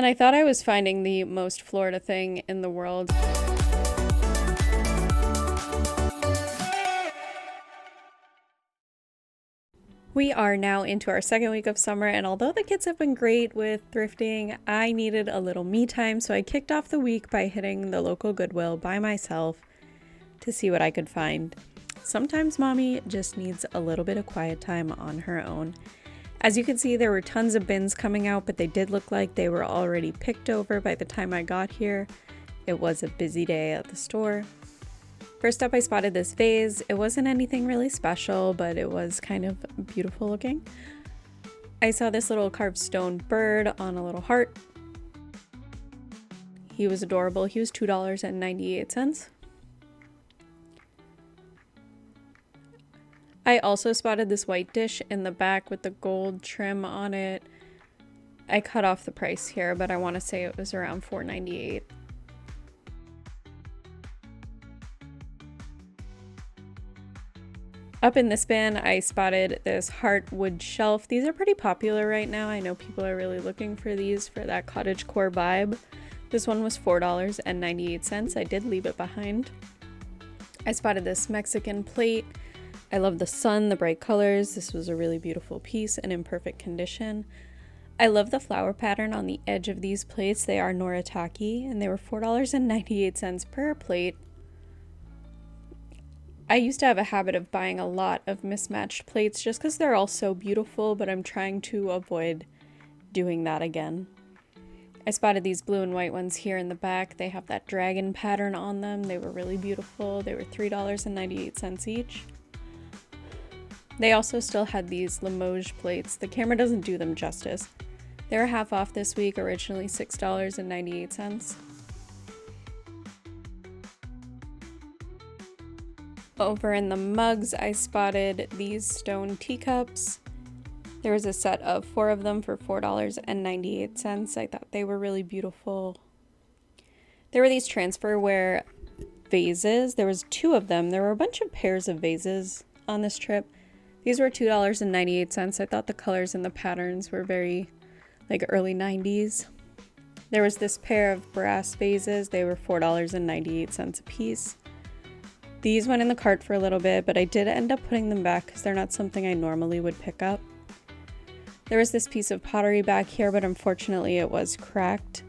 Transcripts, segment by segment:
And I thought I was finding the most Florida thing in the world. We are now into our second week of summer, and although the kids have been great with thrifting, I needed a little me time, so I kicked off the week by hitting the local Goodwill by myself to see what I could find. Sometimes mommy just needs a little bit of quiet time on her own. As you can see, there were tons of bins coming out, but they did look like they were already picked over by the time I got here. It was a busy day at the store. First up, I spotted this vase. It wasn't anything really special, but it was kind of beautiful looking. I saw this little carved stone bird on a little heart. He was adorable. He was $2.98. I also spotted this white dish in the back with the gold trim on it. I cut off the price here, but I want to say it was around $4.98. Up in this bin, I spotted this heart wood shelf. These are pretty popular right now. I know people are really looking for these for that cottagecore vibe. This one was $4.98. I did leave it behind. I spotted this Mexican plate. I love the sun, the bright colors. This was a really beautiful piece and in perfect condition. I love the flower pattern on the edge of these plates. They are Noritake, and they were $4.98 per plate. I used to have a habit of buying a lot of mismatched plates just because they're all so beautiful, but I'm trying to avoid doing that again. I spotted these blue and white ones here in the back. They have that dragon pattern on them. They were really beautiful. They were $3.98 each. They also still had these Limoges plates. The camera doesn't do them justice. They were half off this week, originally $6.98. Over in the mugs, I spotted these stone teacups. There was a set of 4 of them for $4.98. I thought they were really beautiful. There were these transferware vases. There was 2 of them. There were a bunch of pairs of vases on this trip. These were $2.98. I thought the colors and the patterns were very like early 90s. There was this pair of brass vases. They were $4.98 a piece. These went in the cart for a little bit, but I did end up putting them back because they're not something I normally would pick up. There was this piece of pottery back here, but unfortunately it was cracked.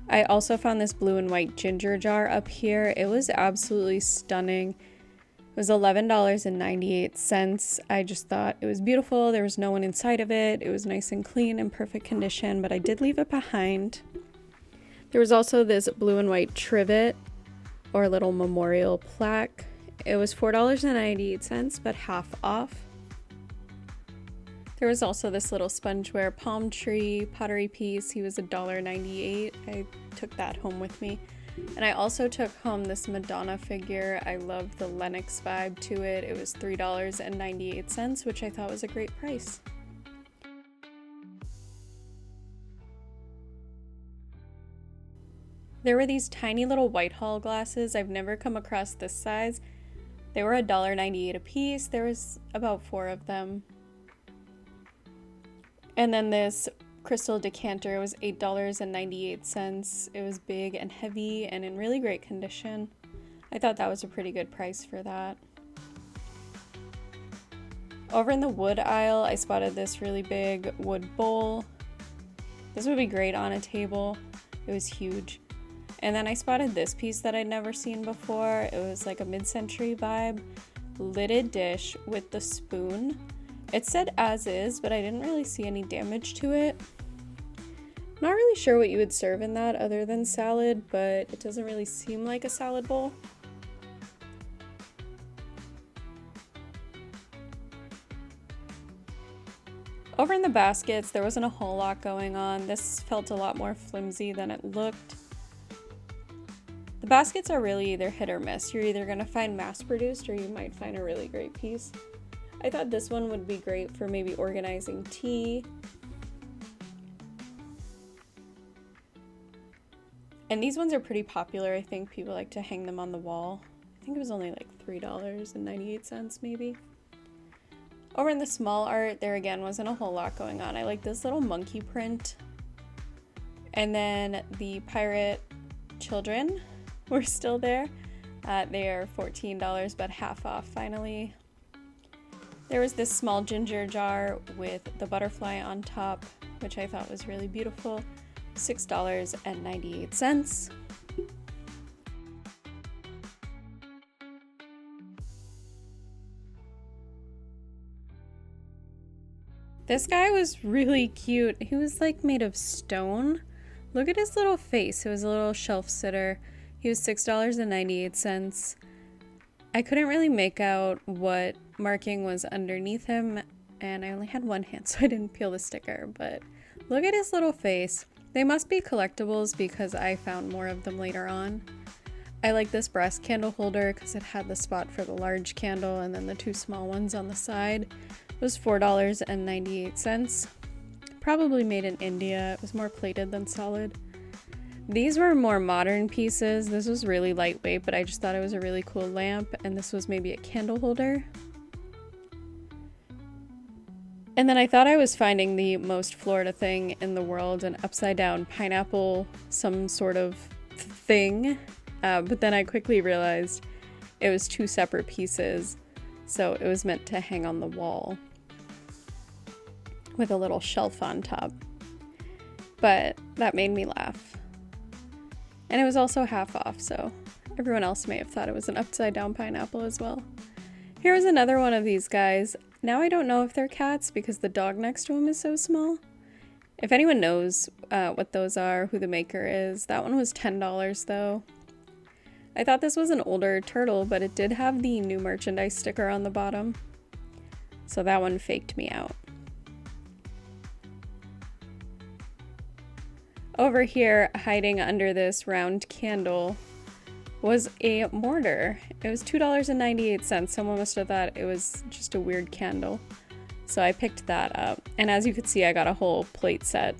I also found this blue and white ginger jar up here. It was absolutely stunning. It was $11.98. I just thought it was beautiful. There was no one inside of it. It was nice and clean and perfect condition, but I did leave it behind. There was also this blue and white trivet or little memorial plaque. It was $4.98, but half off. There was also this little spongeware palm tree pottery piece. He was $1.98. I took that home with me. And I also took home this Madonna figure. I love the Lenox vibe to it. It was $3.98, which I thought was a great price. There were these tiny little Whitehall glasses. I've never come across this size. They were $1.98 a piece. There was about 4 of them. And then this crystal decanter was $8.98. It was big and heavy and in really great condition. I thought that was a pretty good price for that. Over in the wood aisle, I spotted this really big wood bowl. This would be great on a table. It was huge. And then I spotted this piece that I'd never seen before. It was like a mid-century vibe, lidded dish with the spoon. It said as is, but I didn't really see any damage to it. Not really sure what you would serve in that other than salad, but it doesn't really seem like a salad bowl. Over in the baskets, there wasn't a whole lot going on. This felt a lot more flimsy than it looked. The baskets are really either hit or miss. You're either going to find mass-produced or you might find a really great piece. I thought this one would be great for maybe organizing tea. And these ones are pretty popular. I think people like to hang them on the wall. I think it was only like $3.98 maybe. Over in the small art, there again wasn't a whole lot going on. I like this little monkey print. And then the pirate children were still there. They are $14, but half off finally. There was this small ginger jar with the butterfly on top, which I thought was really beautiful. $6.98. This guy was really cute. He was like made of stone. Look at his little face. It was a little shelf sitter. He was $6.98. I couldn't really make out what marking was underneath him, and I only had one hand, so I didn't peel the sticker, but look at his little face. They must be collectibles because I found more of them later on. I like this brass candle holder because it had the spot for the large candle and then the two small ones on the side. It was $4.98. Probably made in India. It was more plated than solid. These were more modern pieces. This was really lightweight, but I just thought it was a really cool lamp, and this was maybe a candle holder. And then I thought I was finding the most Florida thing in the world, an upside down pineapple, some sort of thing. But then I quickly realized it was two separate pieces, so it was meant to hang on the wall with a little shelf on top. But that made me laugh. And it was also half off, so everyone else may have thought it was an upside down pineapple as well. Here was another one of these guys. Now I don't know if they're cats because the dog next to him is so small. If anyone knows what those are, who the maker is, that one was $10 though. I thought this was an older turtle, but it did have the new merchandise sticker on the bottom. So that one faked me out. Over here, hiding under this round candle, was a mortar. It was $2.98. Someone must have thought it was just a weird candle. So I picked that up. And as you could see, I got a whole plate set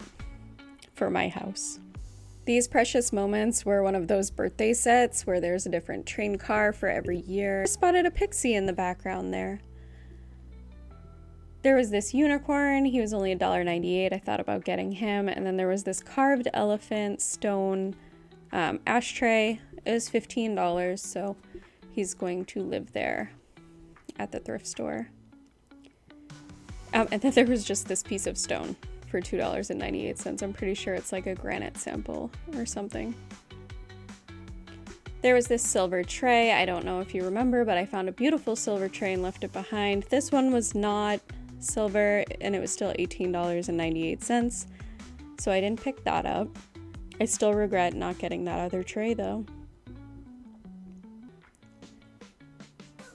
for my house. These precious moments were one of those birthday sets where there's a different train car for every year. I spotted a pixie in the background there. There was this unicorn. He was only $1.98. I thought about getting him. And then there was this carved elephant stone ashtray. It was $15, so he's going to live there at the thrift store. And then there was just this piece of stone for $2.98. I'm pretty sure it's like a granite sample or something. There was this silver tray. I don't know if you remember, but I found a beautiful silver tray and left it behind. This one was not silver, and it was still $18.98, so I didn't pick that up. I still regret not getting that other tray though.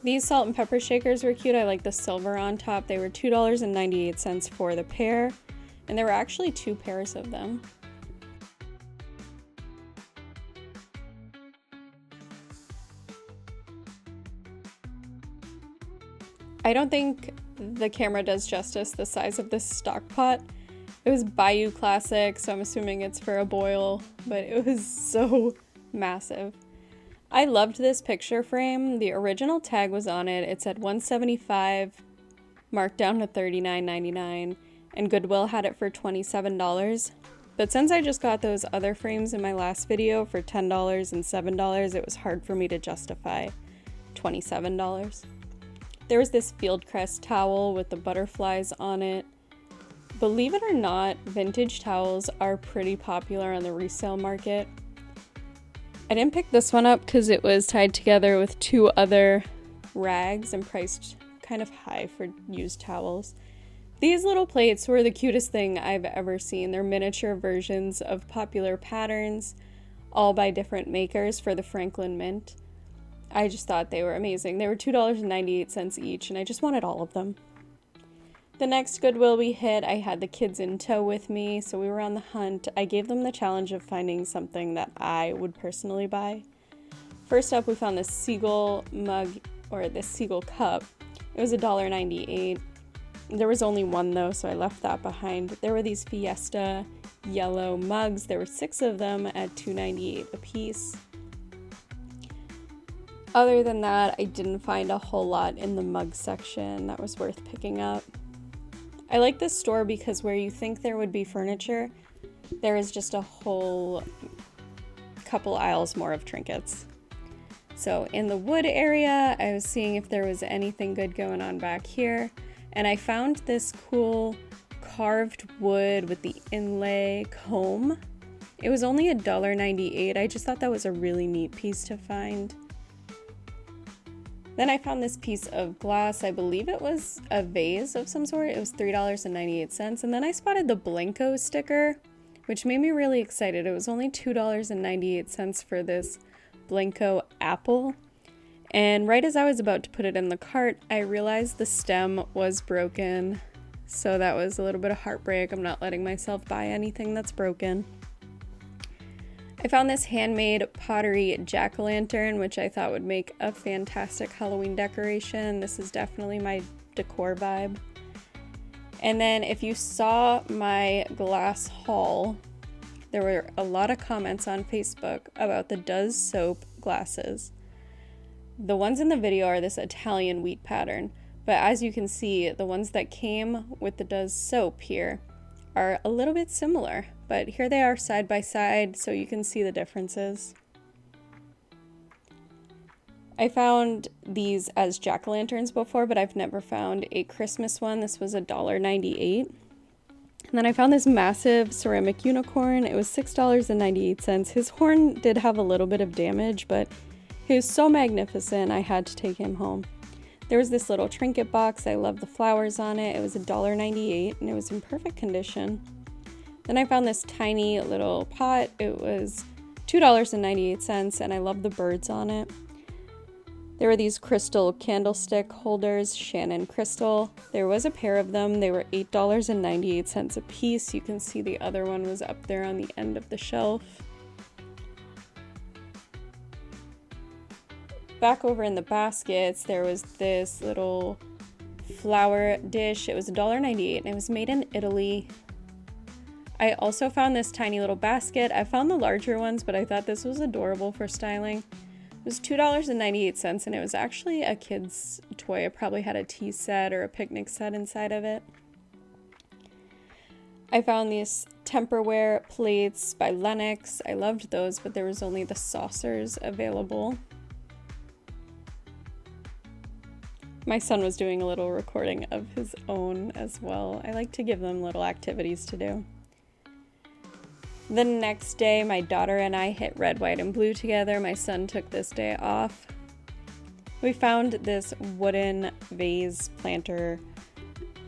These salt and pepper shakers were cute. I like the silver on top. They were $2.98 for the pair, and there were actually two pairs of them. I don't think the camera does justice the size of this stock pot. It was Bayou Classic, so I'm assuming it's for a boil, but it was so massive. I loved this picture frame. The original tag was on it. It said $175, marked down to $39.99, and Goodwill had it for $27. But since I just got those other frames in my last video for $10 and $7, it was hard for me to justify $27. There was this Fieldcrest towel with the butterflies on it. Believe it or not, vintage towels are pretty popular on the resale market. I didn't pick this one up because it was tied together with two other rags and priced kind of high for used towels. These little plates were the cutest thing I've ever seen. They're miniature versions of popular patterns, all by different makers for the Franklin Mint. I just thought they were amazing. They were $2.98 each, and I just wanted all of them. The next Goodwill we hit, I had the kids in tow with me, so we were on the hunt. I gave them the challenge of finding something that I would personally buy. First up, we found this seagull mug, or this seagull cup. It was $1.98. There was only one though, so I left that behind. There were these Fiesta yellow mugs. There were 6 of them at $2.98 a piece. Other than that, I didn't find a whole lot in the mug section that was worth picking up. I like this store because where you think there would be furniture, there is just a whole couple aisles more of trinkets. So in the wood area, I was seeing if there was anything good going on back here, and I found this cool carved wood with the inlay comb. It was only $1.98. I just thought that was a really neat piece to find. Then I found this piece of glass. I believe it was a vase of some sort. It was $3.98. And then I spotted the Blanco sticker, which made me really excited. It was only $2.98 for this Blanco apple. And right as I was about to put it in the cart, I realized the stem was broken. So that was a little bit of heartbreak. I'm not letting myself buy anything that's broken. I found this handmade pottery jack-o'-lantern, which I thought would make a fantastic Halloween decoration. This is definitely my decor vibe. And then if you saw my glass haul, there were a lot of comments on Facebook about the Does soap glasses. The ones in the video are this Italian wheat pattern, but as you can see, the ones that came with the Does soap here are a little bit similar, but here they are side by side so you can see the differences. I found these as jack-o'-lanterns before, but I've never found a Christmas one. This was $1.98. And then I found this massive ceramic unicorn. It was $6.98. His horn did have a little bit of damage, but he was so magnificent I had to take him home. There was this little trinket box. I love the flowers on it. It was $1.98 and it was in perfect condition. Then I found this tiny little pot. It was $2.98 and I love the birds on it. There were these crystal candlestick holders, Shannon Crystal. There was a pair of them. They were $8.98 a piece. You can see the other one was up there on the end of the shelf. Back over in the baskets, there was this little flower dish. It was $1.98 and it was made in Italy. I also found this tiny little basket. I found the larger ones, but I thought this was adorable for styling. It was $2.98 and it was actually a kid's toy. It probably had a tea set or a picnic set inside of it. I found these Tupperware plates by Lennox. I loved those, but there was only the saucers available. My son was doing a little recording of his own as well. I like to give them little activities to do. The next day, my daughter and I hit red, white, and blue together. My son took this day off. We found this wooden vase planter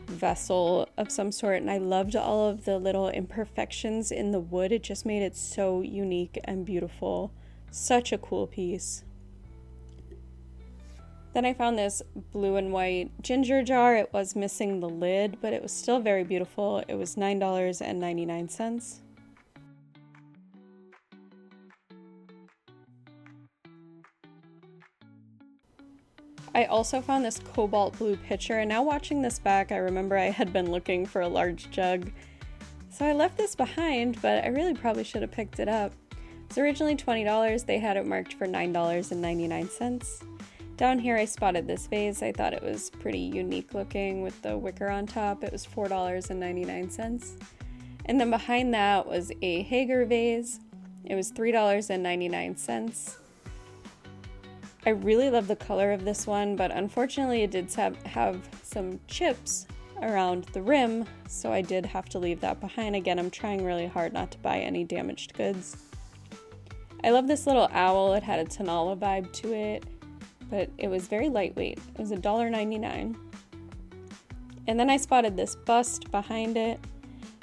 vessel of some sort, and I loved all of the little imperfections in the wood. It just made it so unique and beautiful. Such a cool piece. Then I found this blue and white ginger jar. It was missing the lid, but it was still very beautiful. It was $9.99. I also found this cobalt blue pitcher, and now watching this back, I remember I had been looking for a large jug. So I left this behind, but I really probably should have picked it up. It was originally $20. They had it marked for $9.99. Down here I spotted this vase. I thought it was pretty unique looking with the wicker on top. It was $4.99. And then behind that was a Hager vase. It was $3.99. I really love the color of this one, but unfortunately it did have some chips around the rim, so I did have to leave that behind. Again, I'm trying really hard not to buy any damaged goods. I love this little owl. It had a Tanala vibe to it, but it was very lightweight. It was $1.99. And then I spotted this bust behind it,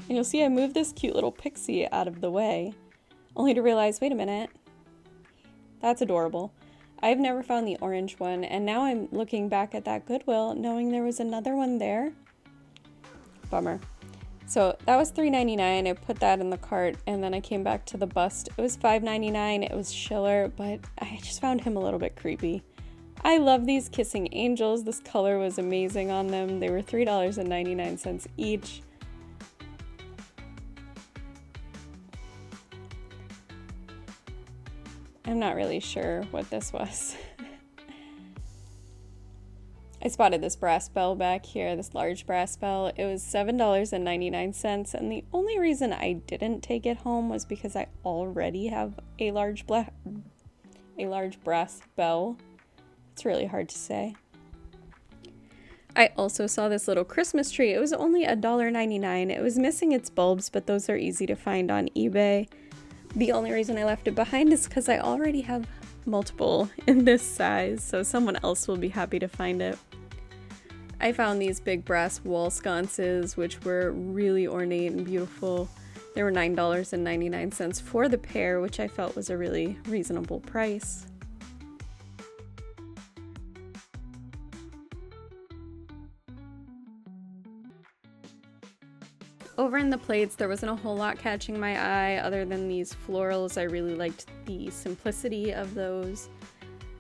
and you'll see I moved this cute little pixie out of the way, only to realize, wait a minute, that's adorable. I've never found the orange one, and now I'm looking back at that Goodwill knowing there was another one there. Bummer. So that was $3.99. I put that in the cart, and then I came back to the bust. It was $5.99. It was Schiller, but I just found him a little bit creepy. I love these kissing angels. This color was amazing on them. They were $3.99 each. I'm not really sure what this was. I spotted this brass bell back here, this large brass bell. It was $7.99, and the only reason I didn't take it home was because I already have a large brass bell. It's really hard to say. I also saw this little Christmas tree. It was only $1.99. It was missing its bulbs, but those are easy to find on eBay. The only reason I left it behind is because I already have multiple in this size, so someone else will be happy to find it. I found these big brass wall sconces, which were really ornate and beautiful. They were $9.99 for the pair, which I felt was a really reasonable price. Over in the plates, there wasn't a whole lot catching my eye other than these florals. I really liked the simplicity of those.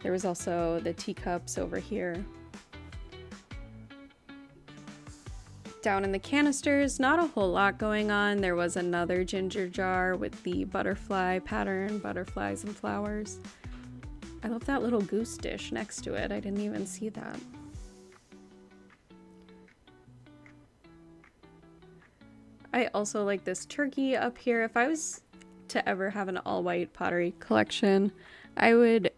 There was also the teacups over here. Down in the canisters, not a whole lot going on. There was another ginger jar with the butterfly pattern, butterflies and flowers. I love that little goose dish next to it. I didn't even see that. I also like this turkey up here. If I was to ever have an all-white pottery collection, I would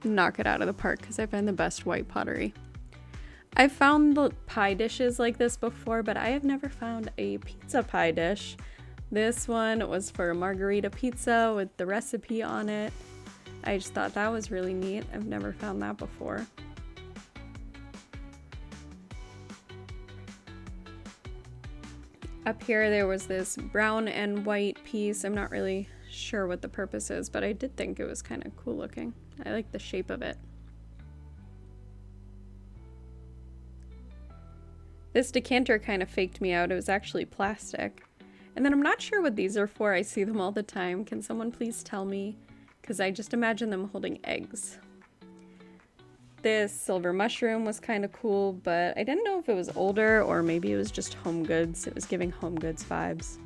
knock it out of the park because I find the best white pottery. I've found the pie dishes like this before, but I have never found a pizza pie dish. This one was for a margarita pizza with the recipe on it. I just thought that was really neat. I've never found that before. Up here there was this brown and white piece. I'm not really sure what the purpose is, but I did think it was kind of cool looking. I like the shape of it. This decanter kind of faked me out. It was actually plastic. And then I'm not sure what these are for. I see them all the time. Can someone please tell me? Because I just imagine them holding eggs. This silver mushroom was kind of cool, but I didn't know if it was older or maybe it was just home goods. It was giving home goods vibes.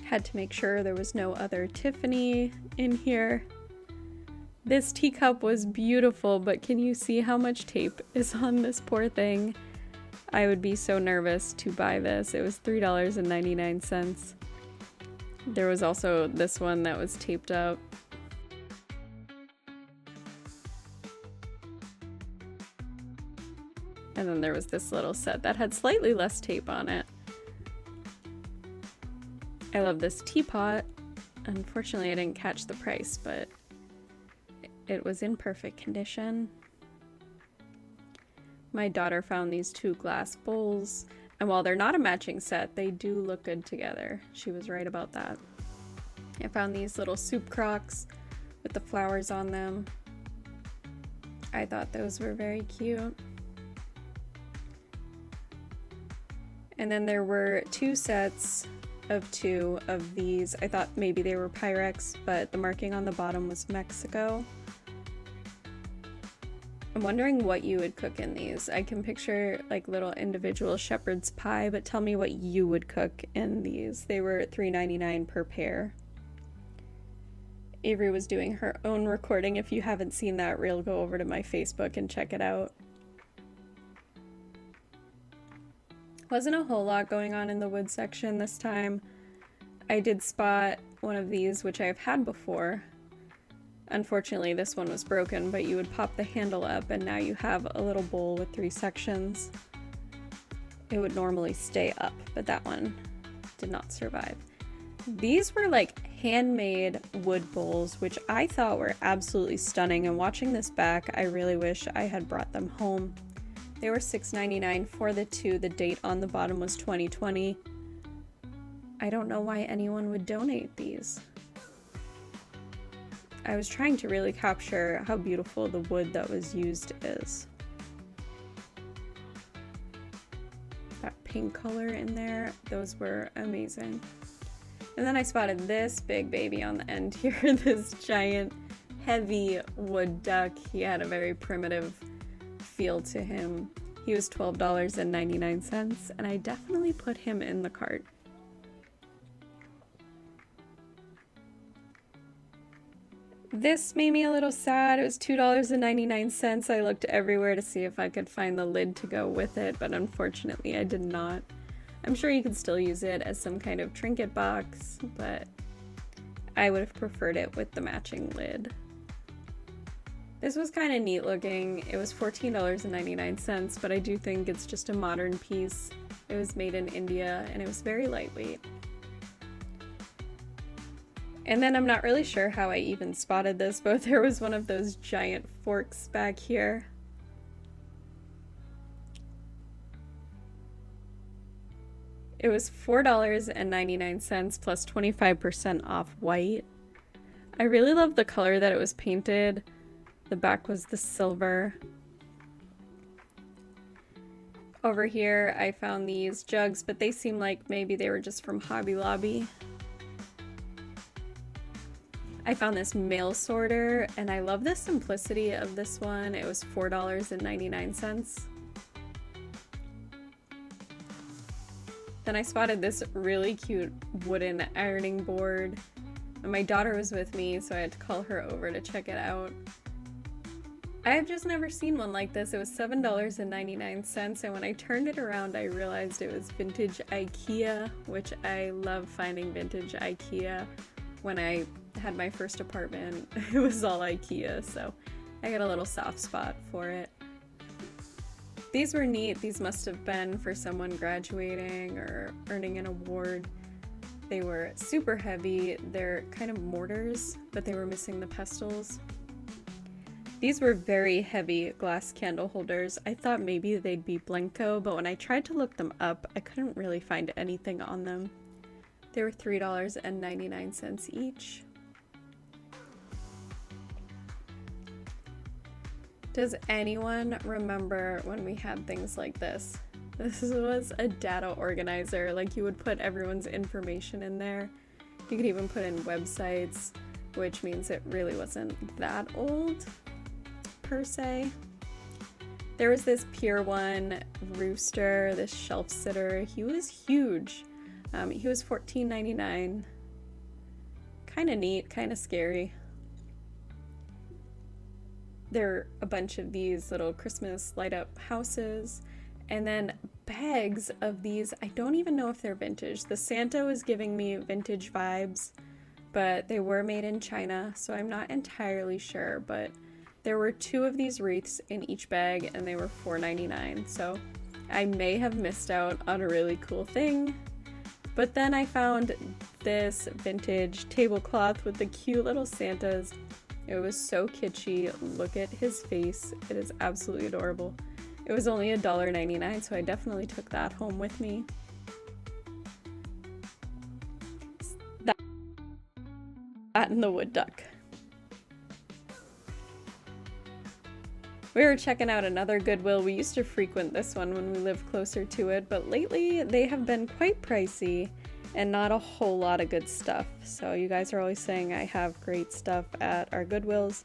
Had to make sure there was no other Tiffany in here. This teacup was beautiful, but can you see how much tape is on this poor thing? I would be so nervous to buy this. It was $3.99. There was also this one that was taped up. And then there was this little set that had slightly less tape on it. I love this teapot. Unfortunately, I didn't catch the price, but it was in perfect condition. My daughter found these two glass bowls, and while they're not a matching set, they do look good together. She was right about that. I found these little soup crocks with the flowers on them. I thought those were very cute. And then there were two sets of two of these. I thought maybe they were Pyrex, but the marking on the bottom was Mexico. I'm wondering what you would cook in these. I can picture like little individual shepherd's pie, but tell me what you would cook in these. They were $3.99 per pair. Avery was doing her own recording. If you haven't seen that reel, go over to my Facebook and check it out. Wasn't a whole lot going on in the wood section this time. I did spot one of these, which I've had before. Unfortunately, this one was broken, but you would pop the handle up and now you have a little bowl with 3 sections. It would normally stay up, but that one did not survive. These were like handmade wood bowls, which I thought were absolutely stunning, and watching this back, I really wish I had brought them home. They were $6.99 for the two. The date on the bottom was 2020. I don't know why anyone would donate these. I was trying to really capture how beautiful the wood that was used is. That pink color in there, those were amazing. And then I spotted this big baby on the end here, this giant, heavy wood duck. He had a very primitive feel to him. He was $12.99, and I definitely put him in the cart. This made me a little sad. It was $2.99. I looked everywhere to see if I could find the lid to go with it, but unfortunately I did not. I'm sure you could still use it as some kind of trinket box, but I would have preferred it with the matching lid. This was kind of neat looking. It was $14.99, but I do think it's just a modern piece. It was made in India and it was very lightweight. And then I'm not really sure how I even spotted this, but there was one of those giant forks back here. It was $4.99 plus 25% off white. I really love the color that it was painted. The back was the silver. Over here I found these jugs, but they seem like maybe they were just from Hobby Lobby. I found this mail sorter, and I love the simplicity of this one. It was $4.99. Then I spotted this really cute wooden ironing board, and my daughter was with me, so I had to call her over to check it out. I have just never seen one like this. It was $7.99, and when I turned it around, I realized it was vintage IKEA, which I love finding vintage IKEA. When I had my first apartment, it was all IKEA, so I got a little soft spot for it. These were neat. These must have been for someone graduating or earning an award. They were super heavy. They're kind of mortars, but they were missing the pestles. These were very heavy glass candle holders. I thought maybe they'd be Blenko, but when I tried to look them up, I couldn't really find anything on them. They were $3.99 each. Does anyone remember when we had things like this? This was a data organizer. Like, you would put everyone's information in there. You could even put in websites, which means it really wasn't that old, per se. There was this Pier 1 rooster, this shelf sitter. He was huge. He was $14.99. Kind of neat, kind of scary. There are a bunch of these little Christmas light up houses, and then bags of these. I don't even know if they're vintage. The Santa was giving me vintage vibes, but they were made in China, so I'm not entirely sure, but there were 2 of these wreaths in each bag, and they were $4.99, so I may have missed out on a really cool thing. But then I found this vintage tablecloth with the cute little Santas. It was so kitschy. Look at his face. It is absolutely adorable. It was only $1.99, so I definitely took that home with me. That and the wood duck. We were checking out another Goodwill. We used to frequent this one when we lived closer to it, but lately they have been quite pricey and not a whole lot of good stuff. So you guys are always saying I have great stuff at our Goodwills.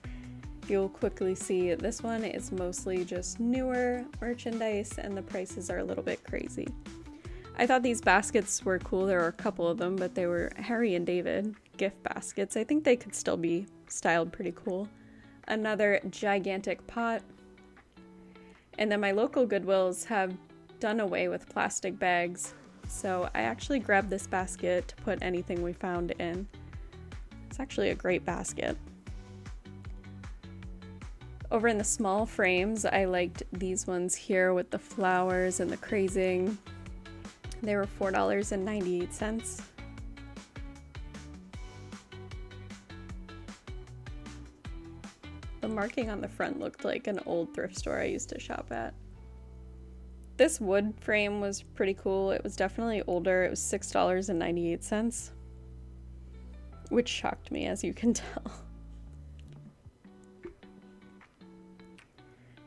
You'll quickly see this one is mostly just newer merchandise and the prices are a little bit crazy. I thought these baskets were cool. There were a couple of them, but they were Harry and David gift baskets. I think they could still be styled pretty cool. Another gigantic pot. And then my local Goodwills have done away with plastic bags, so I actually grabbed this basket to put anything we found in. It's actually a great basket. Over in the small frames, I liked these ones here with the flowers and the crazing. They were $4.98. The marking on the front looked like an old thrift store I used to shop at. This wood frame was pretty cool. It was definitely older. It was $6.98, which shocked me, as you can tell.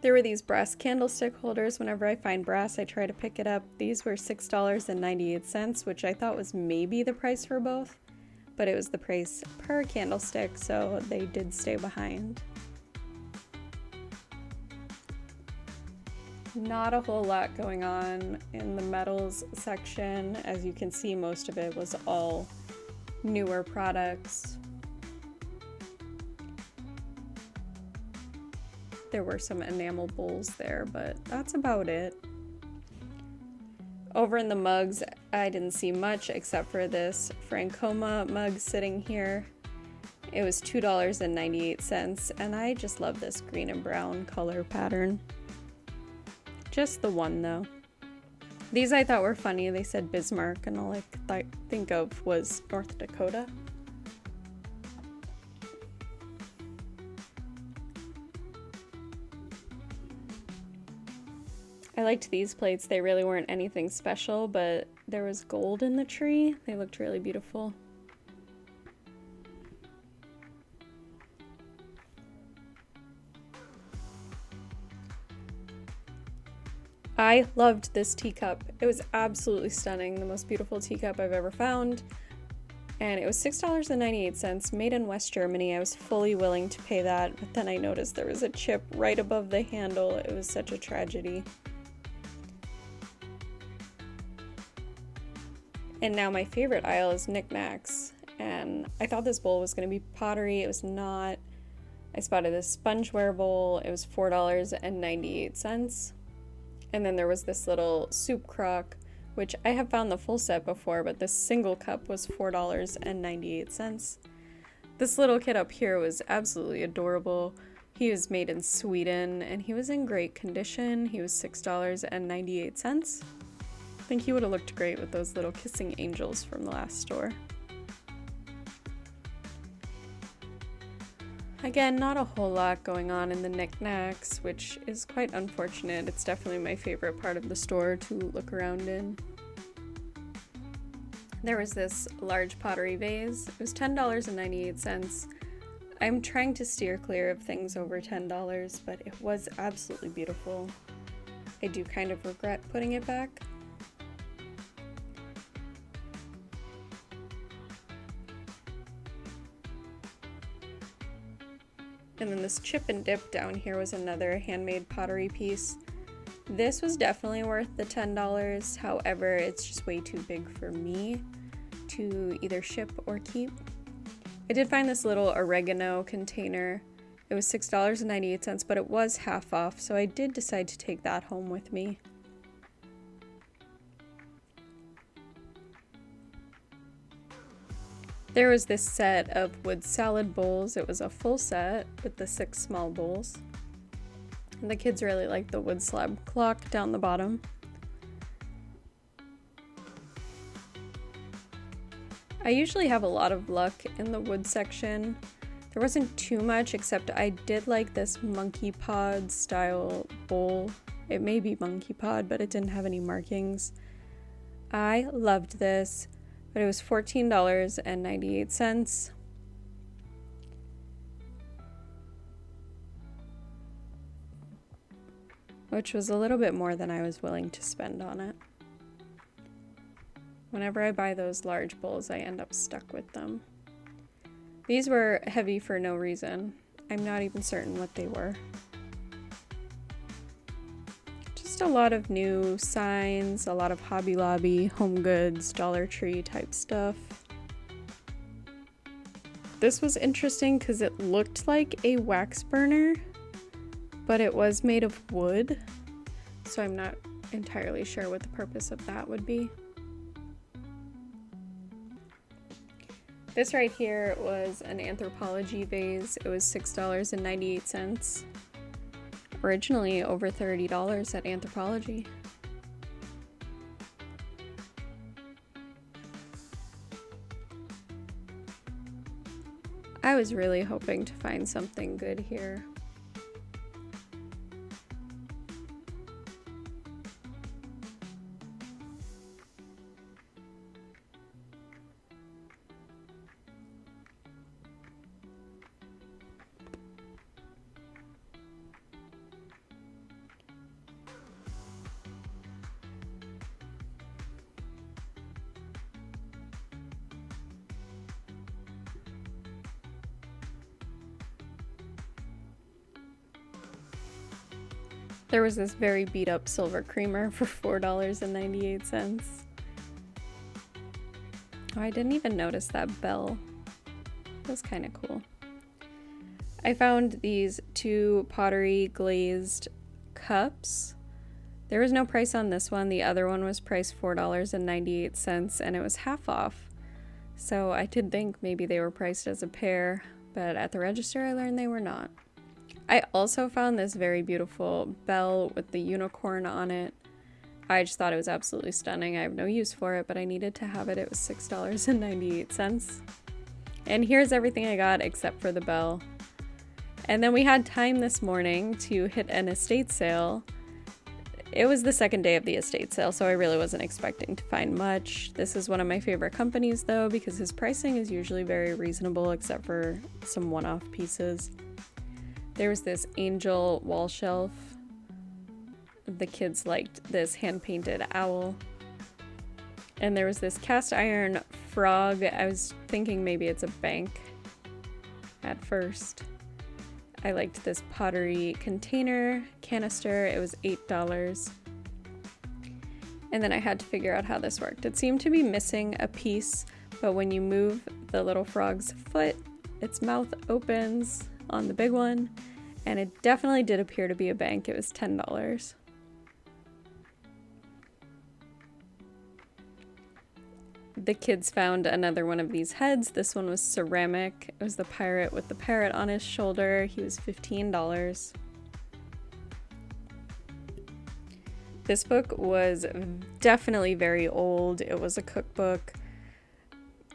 There were these brass candlestick holders. Whenever I find brass, I try to pick it up. These were $6.98, which I thought was maybe the price for both, but it was the price per candlestick, so they did stay behind. Not a whole lot going on in the metals section. As you can see, most of it was all newer products. There were some enamel bowls there, but that's about it. Over in the mugs, I didn't see much except for this Francoma mug sitting here. It was $2.98, and I just love this green and brown color pattern. Just the one, though. These I thought were funny. They said Bismarck, and all I could think of was North Dakota. I liked these plates. They really weren't anything special, but there was gold in the tree. They looked really beautiful. I loved this teacup. It was absolutely stunning. The most beautiful teacup I've ever found. And it was $6.98, made in West Germany. I was fully willing to pay that, but then I noticed there was a chip right above the handle. It was such a tragedy. And now my favorite aisle is knickknacks. And I thought this bowl was going to be pottery. It was not. I spotted this spongeware bowl. It was $4.98. And then there was this little soup crock, which I have found the full set before, but this single cup was $4.98. This little kid up here was absolutely adorable. He was made in Sweden, and he was in great condition. He was $6.98. I think he would have looked great with those little kissing angels from the last store. Again, not a whole lot going on in the knickknacks, which is quite unfortunate. It's definitely my favorite part of the store to look around in. There was this large pottery vase. It was $10.98. I'm trying to steer clear of things over $10, but it was absolutely beautiful. I do kind of regret putting it back. And then this chip and dip down here was another handmade pottery piece. This was definitely worth the $10. However, it's just way too big for me to either ship or keep. I did find this little oregano container. It was $6.98, but it was half off, so I did decide to take that home with me. There was this set of wood salad bowls. It was a full set with the 6 small bowls. And the kids really liked the wood slab clock down the bottom. I usually have a lot of luck in the wood section. There wasn't too much, except I did like this monkey pod style bowl. It may be monkey pod, but it didn't have any markings. I loved this. But it was $14.98. Which was a little bit more than I was willing to spend on it. Whenever I buy those large bowls, I end up stuck with them. These were heavy for no reason. I'm not even certain what they were. A lot of new signs, a lot of Hobby Lobby, Home Goods, Dollar Tree type stuff. This was interesting because it looked like a wax burner, but it was made of wood, so I'm not entirely sure what the purpose of that would be. This right here was an anthropology vase. It was $6.98. Originally over $30 at Anthropology. I was really hoping to find something good here. There was this very beat up silver creamer for $4.98. Oh, I didn't even notice that bell. That was kind of cool. I found these 2 pottery glazed cups. There was no price on this one. The other one was priced $4.98 and it was half off. So I did think maybe they were priced as a pair, but at the register I learned they were not. I also found this very beautiful bell with the unicorn on it. I just thought it was absolutely stunning. I have no use for it, but I needed to have it. It was $6.98. And here's everything I got except for the bell. And then we had time this morning to hit an estate sale. It was the second day of the estate sale, so I really wasn't expecting to find much. This is one of my favorite companies though, because his pricing is usually very reasonable except for some one-off pieces. There was this angel wall shelf. The kids liked this hand-painted owl. And there was this cast iron frog. I was thinking maybe it's a bank at first. I liked this pottery container canister. It was $8. And then I had to figure out how this worked. It seemed to be missing a piece, but when you move the little frog's foot, its mouth opens on the big one, and it definitely did appear to be a bank. It was $10. The kids found another one of these heads. This one was ceramic. It was the pirate with the parrot on his shoulder. He was $15. This book was definitely very old. It was a cookbook.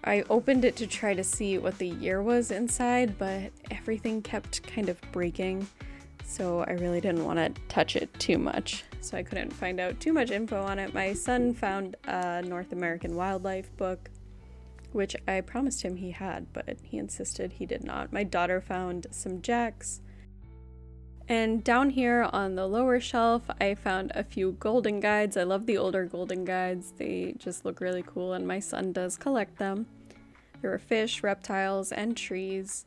I opened it to try to see what the year was inside, but everything kept kind of breaking, so I really didn't want to touch it too much. So I couldn't find out too much info on it. My son found a North American wildlife book, which I promised him he had, but he insisted he did not. My daughter found some Jacks. And down here on the lower shelf, I found a few golden guides. I love the older golden guides. They just look really cool, and my son does collect them. There were fish, reptiles, and trees.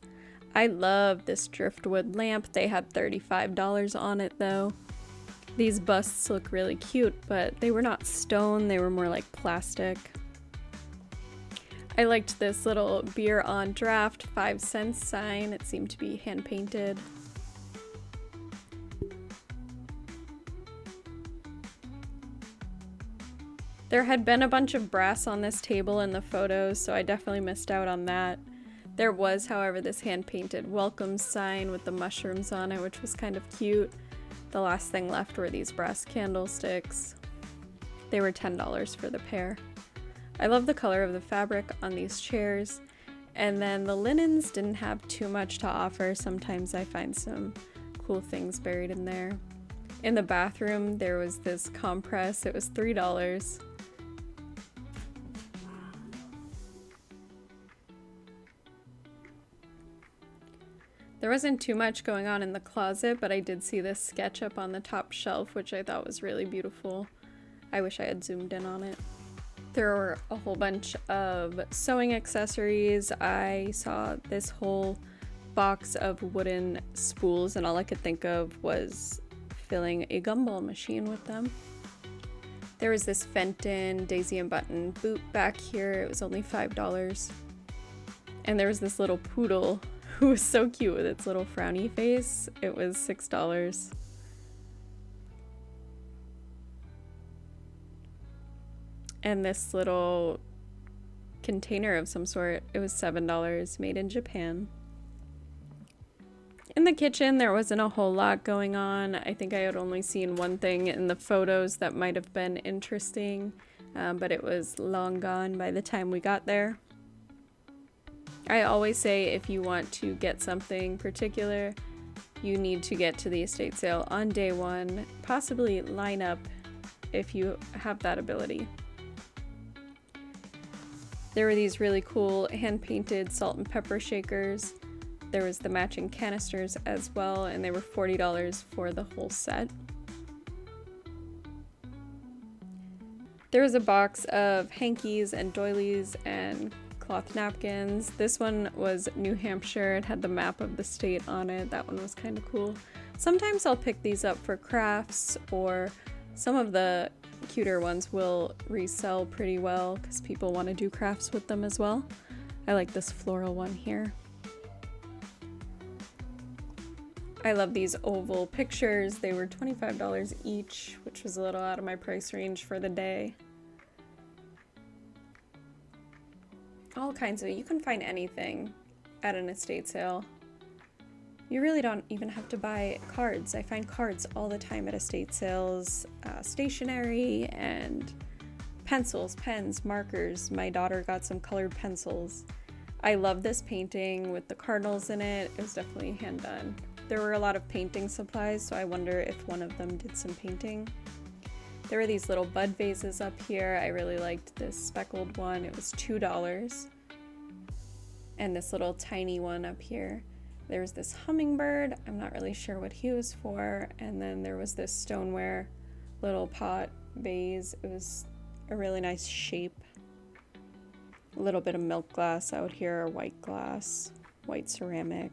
I love this driftwood lamp. They had $35 on it though. These busts look really cute, but they were not stone, they were more like plastic. I liked this little beer on draft 5-cent sign. It seemed to be hand painted. There had been a bunch of brass on this table in the photos, so I definitely missed out on that. There was, however, this hand-painted welcome sign with the mushrooms on it, which was kind of cute. The last thing left were these brass candlesticks. They were $10 for the pair. I love the color of the fabric on these chairs. And then the linens didn't have too much to offer. Sometimes I find some cool things buried in there. In the bathroom, there was this compress. It was $3. There wasn't too much going on in the closet, but I did see this sketch up on the top shelf, which I thought was really beautiful. I wish I had zoomed in on it. There were a whole bunch of sewing accessories. I saw this whole box of wooden spools, and all I could think of was filling a gumball machine with them. There was this Fenton Daisy and Button boot back here. It was only $5. And there was this little poodle who was so cute with its little frowny face. It was $6. And this little container of some sort, it was $7, made in Japan. In the kitchen, there wasn't a whole lot going on. I think I had only seen one thing in the photos that might have been interesting, but it was long gone by the time we got there. I always say if you want to get something particular, you need to get to the estate sale on day one, possibly line up if you have that ability. There were these really cool hand-painted salt and pepper shakers. There was the matching canisters as well, and they were $40 for the whole set. There was a box of hankies and doilies and cloth napkins. This one was New Hampshire. It had the map of the state on it. That one was kind of cool. Sometimes I'll pick these up for crafts, or some of the cuter ones will resell pretty well because people want to do crafts with them as well. I like this floral one here. I love these oval pictures. They were $25 each, which was a little out of my price range for the day. All kinds of, you can find anything at an estate sale. You really don't even have to buy cards. I find cards all the time at estate sales, stationery, and pencils, pens, markers. My daughter got some colored pencils. I love this painting with the cardinals in it. It was definitely hand done. There were a lot of painting supplies, so I wonder if one of them did some painting. There were these little bud vases up here. I really liked this speckled one. It was $2. And this little tiny one up here. There was this hummingbird. I'm not really sure what he was for. And then there was this stoneware little pot vase. It was a really nice shape. A little bit of milk glass out here, white glass, white ceramic.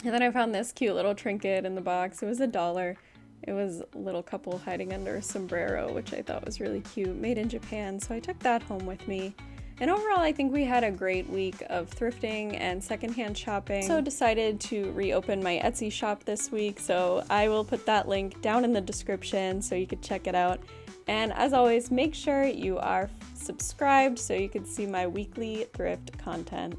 And then I found this cute little trinket in the box. It was $1. It was a little couple hiding under a sombrero, which I thought was really cute, made in Japan. So I took that home with me. And overall, I think we had a great week of thrifting and secondhand shopping. So decided to reopen my Etsy shop this week. So I will put that link down in the description so you could check it out. And as always, make sure you are subscribed so you can see my weekly thrift content.